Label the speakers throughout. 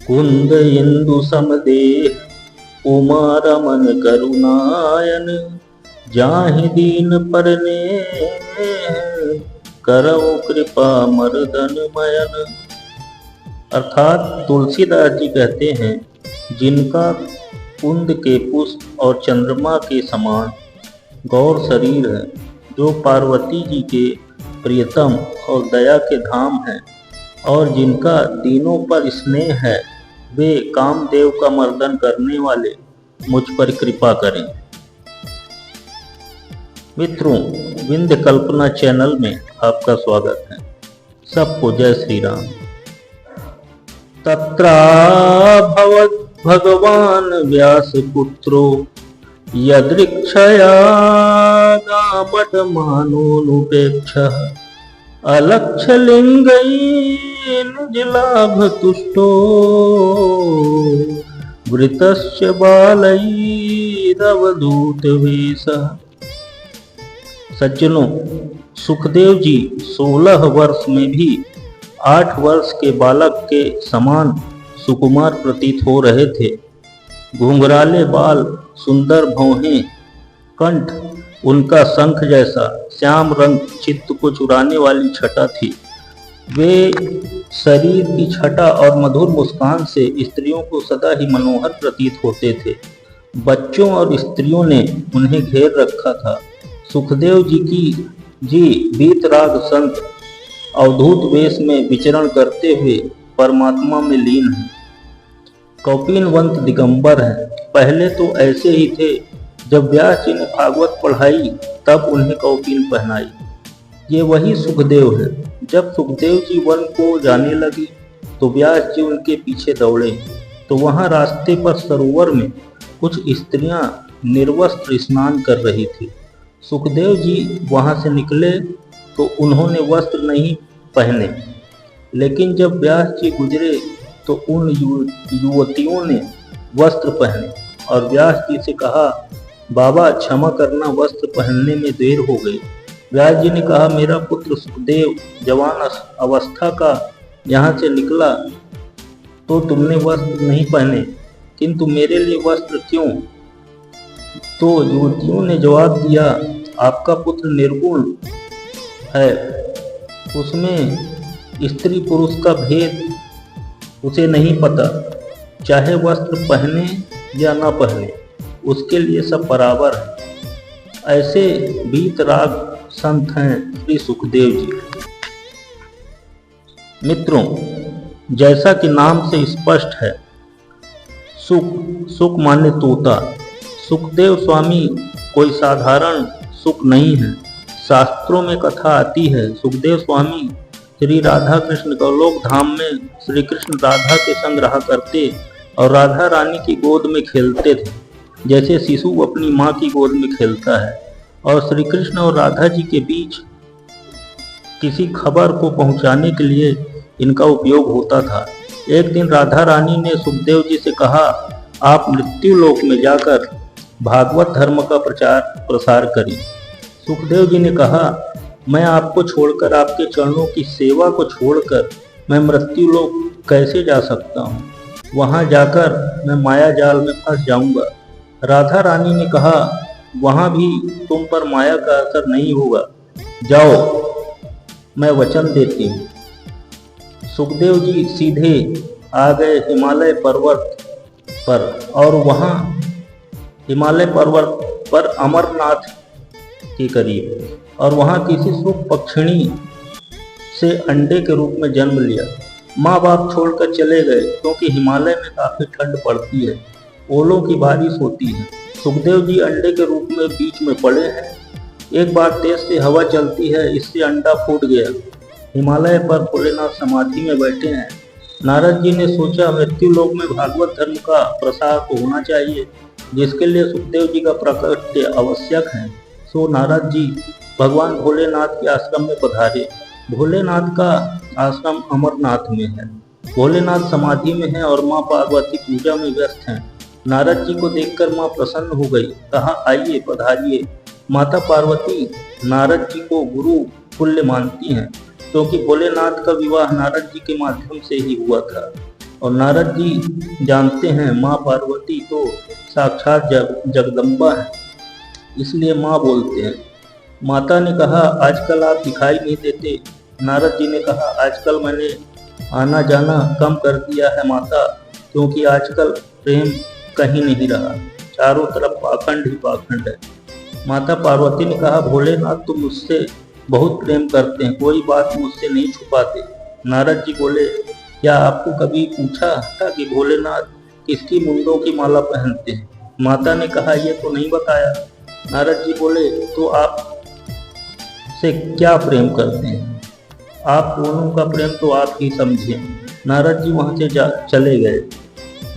Speaker 1: कुंद इंदु समदेह उमा रमन करुणायन जाहि दीन परने करौ कृपा मर्दन मयन। अर्थात तुलसीदास जी कहते हैं, जिनका कुंद के पुष्प और चंद्रमा के समान गौर शरीर है, जो पार्वती जी के प्रियतम और दया के धाम हैं, और जिनका दीनों पर स्नेह है, वे कामदेव का मर्दन करने वाले मुझ पर कृपा करें। मित्रों, विंध्य कल्पना चैनल में आपका स्वागत है। सबको जय श्री राम। तत्राभवत् भगवान व्यासपुत्रो यदृक्षया गामटमानोऽनुपेक्षः अलक्ष्यलिङ्गैर्निजलाभतुष्टो वृतश्च बालैरवधूतवेशः। सज्जनों, सुखदेव जी 16 वर्ष में भी 8 वर्ष के बालक के समान सुकुमार प्रतीत हो रहे थे। घुंघराले बाल, सुंदर भौहें, कंठ उनका शंख जैसा, श्याम रंग चित्त को चुराने वाली छटा थी। वे शरीर की छटा और मधुर मुस्कान से स्त्रियों को सदा ही मनोहर प्रतीत होते थे। बच्चों और स्त्रियों ने उन्हें घेर रखा था। सुखदेव जी वीतराग संत अवधूत वेश में विचरण करते हुए परमात्मा में लीन हैं। कौपीनवंत दिगंबर हैं। पहले तो ऐसे ही थे। जब व्यास जी ने भागवत पढ़ाई तब उन्हें कौपीन पहनाई। ये वही सुखदेव है। जब सुखदेव जी वन को जाने लगे तो व्यास जी उनके पीछे दौड़े, तो वहां रास्ते पर सरोवर में कुछ स्त्रियां निर्वस्त्र स्नान कर रही थी। सुखदेव जी वहां से निकले तो उन्होंने वस्त्र नहीं पहने, लेकिन जब व्यास जी गुजरे तो उन युवतियों ने वस्त्र पहने और व्यास जी से कहा, बाबा क्षमा करना, वस्त्र पहनने में देर हो गई। व्यास जी ने कहा, मेरा पुत्र सुखदेव जवान अवस्था का यहाँ से निकला तो तुमने वस्त्र नहीं पहने, किंतु मेरे लिए वस्त्र क्यों? तो युवतियों ने जवाब दिया, आपका पुत्र निर्गुण है, उसमें स्त्री पुरुष का भेद उसे नहीं पता, चाहे वस्त्र पहने या न पहने, उसके लिए सब बराबर है। ऐसे वीतराग संत हैं श्री सुखदेव जी। मित्रों, जैसा कि नाम से स्पष्ट है, सुख माने तोता। सुखदेव स्वामी कोई साधारण सुख नहीं है। शास्त्रों में कथा आती है, सुखदेव स्वामी श्री राधा कृष्ण गोलोक धाम में श्री कृष्ण राधा के संग रहा करते और राधा रानी की गोद में खेलते थे, जैसे शिशु अपनी माँ की गोद में खेलता है। और श्री कृष्ण और राधा जी के बीच किसी खबर को पहुंचाने के लिए इनका उपयोग होता था। एक दिन राधा रानी ने सुखदेव जी से कहा, आप मृत्यु लोक में जाकर भागवत धर्म का प्रचार प्रसार करें। सुखदेव जी ने कहा, मैं आपको छोड़कर, आपके चरणों की सेवा को छोड़कर मैं मृत्यु लोक कैसे जा सकता हूँ? वहाँ जाकर मैं माया जाल में फंस जाऊंगा। राधा रानी ने कहा, वहाँ भी तुम पर माया का असर नहीं होगा, जाओ, मैं वचन देती हूँ। सुखदेव जी सीधे आ गए हिमालय पर्वत पर, और वहाँ हिमालय पर्वत पर अमरनाथ के करीब, और वहाँ किसी सुख पक्षिणी से अंडे के रूप में जन्म लिया। माँ बाप छोड़कर चले गए, क्योंकि हिमालय में काफी ठंड पड़ती है, ओलों की बारिश होती है। सुखदेव जी अंडे के रूप में बीच में पड़े हैं। एक बार तेज से हवा चलती है, इससे अंडा फूट गया। हिमालय पर भोलेनाथ समाधि में बैठे हैं। नारद जी ने सोचा, मृत्यु लोक में भागवत धर्म का प्रसार तो होना चाहिए, जिसके लिए सुखदेव जी का प्रकट्य आवश्यक है। सो नारद जी भगवान भोलेनाथ के आश्रम में पधारे। भोलेनाथ का आश्रम अमरनाथ में है। भोलेनाथ समाधि में है और माँ पार्वती पूजा में व्यस्त हैं। नारद जी को देखकर माँ प्रसन्न हो गई, कहा, आइए पधारिए। माता पार्वती नारद जी को गुरु तुल्य मानती हैं, क्योंकि भोलेनाथ का विवाह नारद जी के माध्यम से ही हुआ था। और नारद जी जानते हैं माँ पार्वती तो साक्षात जगदम्बा है, इसलिए माँ बोलते हैं। माता ने कहा आजकल आप दिखाई नहीं देते। नारद जी ने कहा आजकल मैंने आना जाना कम कर दिया है माता, क्योंकि आजकल प्रेम कहीं नहीं रहा, चारों तरफ पाखंड ही पाखंड है। माता पार्वती ने कहा भोलेनाथ तुम मुझसे बहुत प्रेम करते हैं, कोई बात मुझसे नहीं छुपाते। नारद जी बोले क्या आपको कभी पूछा था कि भोलेनाथ किसकी मुंडों की माला पहनते हैं? माता ने कहा ये तो नहीं बताया। नारद जी बोले तो आप से क्या प्रेम करते हैं? आप दोनों का प्रेम तो आप ही समझिए। नारद जी वहां से चले गए।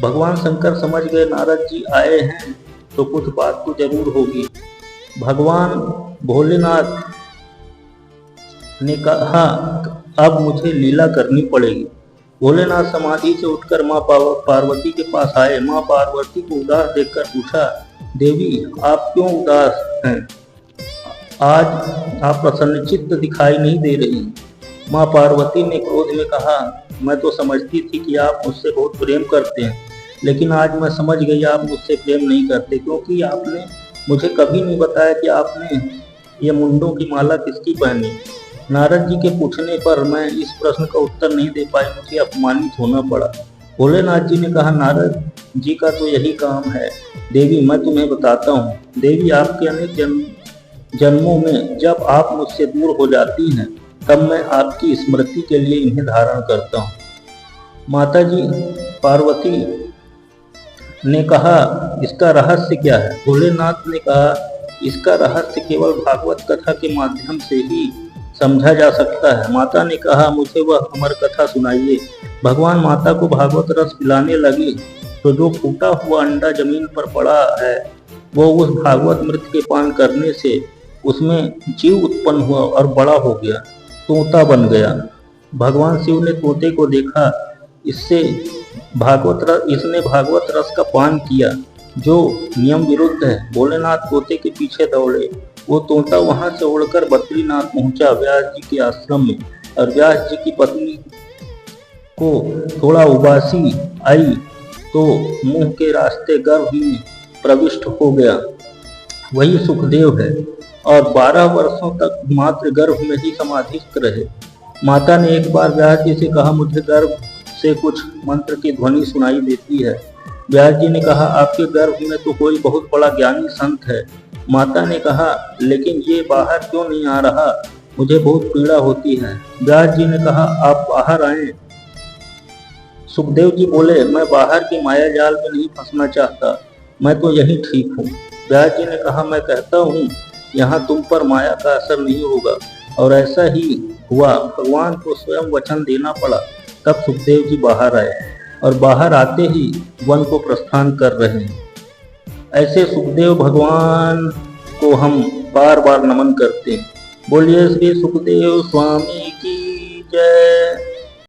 Speaker 1: भगवान शंकर समझ गए नारद जी आए हैं तो कुछ बात तो जरूर होगी। भगवान भोलेनाथ ने कहा अब मुझे लीला करनी पड़ेगी। भोलेनाथ समाधि से उठकर माँ पार्वती के पास आए। माँ पार्वती को उदास देखकर पूछा देवी आप क्यों उदास हैं? आज आप प्रसन्नचित्त दिखाई नहीं दे रही। माँ पार्वती ने क्रोध में कहा मैं तो समझती थी कि आप मुझसे बहुत प्रेम करते हैं, लेकिन आज मैं समझ गई आप मुझसे प्रेम नहीं करते, क्योंकि आपने मुझे कभी नहीं बताया कि आपने ये मुंडों की माला किसकी पहनी। नारद जी के पूछने पर मैं इस प्रश्न का उत्तर नहीं दे पाई, मुझे अपमानित होना पड़ा। भोलेनाथ जी ने कहा नारद जी का तो यही काम है। देवी मैं तुम्हें बताता हूँ। देवी आपके अनेक जन्मों में जब आप मुझसे दूर हो जाती हैं तब मैं आपकी स्मृति के लिए इन्हें धारण करता हूँ। माता जी पार्वती ने कहा इसका रहस्य क्या है? भोलेनाथ ने कहा इसका रहस्य केवल भागवत कथा के माध्यम से ही समझा जा सकता है। माता ने कहा मुझे वह अमर कथा सुनाइए। भगवान माता को भागवत रस पिलाने लगे तो जो फूटा हुआ अंडा जमीन पर पड़ा है वो उस भागवत मृत के पान करने से उसमें जीव उत्पन्न हुआ और बड़ा हो गया, तोता बन गया। भगवान शिव ने तोते को देखा, इसने भागवत रस का पान किया जो नियम विरुद्ध है। भोलेनाथ तोते के पीछे दौड़े। वो तोता वहां से उड़कर बद्रीनाथ पहुंचा व्यास जी के आश्रम में, और व्यास जी की पत्नी को थोड़ा उबासी आई तो मुंह के रास्ते गर्भ में प्रविष्ट हो गया। वही सुखदेव है और 12 वर्षों तक मात्र गर्भ में ही समाधिस्थ रहे। माता ने एक बार व्यास जी से कहा मुझे गर्भ से कुछ मंत्र की ध्वनि सुनाई देती है। व्यास जी ने कहा आपके गर्भ में तो कोई बहुत बड़ा ज्ञानी संत है। माता ने कहा लेकिन ये बाहर क्यों नहीं आ रहा, मुझे बहुत पीड़ा होती है। व्यास जी ने कहा आप बाहर आए। सुखदेव जी बोले मैं बाहर की माया जाल में नहीं फंसना चाहता, मैं तो यही ठीक हूँ। व्यास जी ने कहा मैं कहता हूँ यहाँ तुम पर माया का असर नहीं होगा, और ऐसा ही हुआ। भगवान को स्वयं वचन देना पड़ा। तब सुखदेव जी बाहर आए और बाहर आते ही वन को प्रस्थान कर रहे हैं। ऐसे सुखदेव भगवान को हम बार बार नमन करते हैं। बोलिए श्री सुखदेव स्वामी की जय।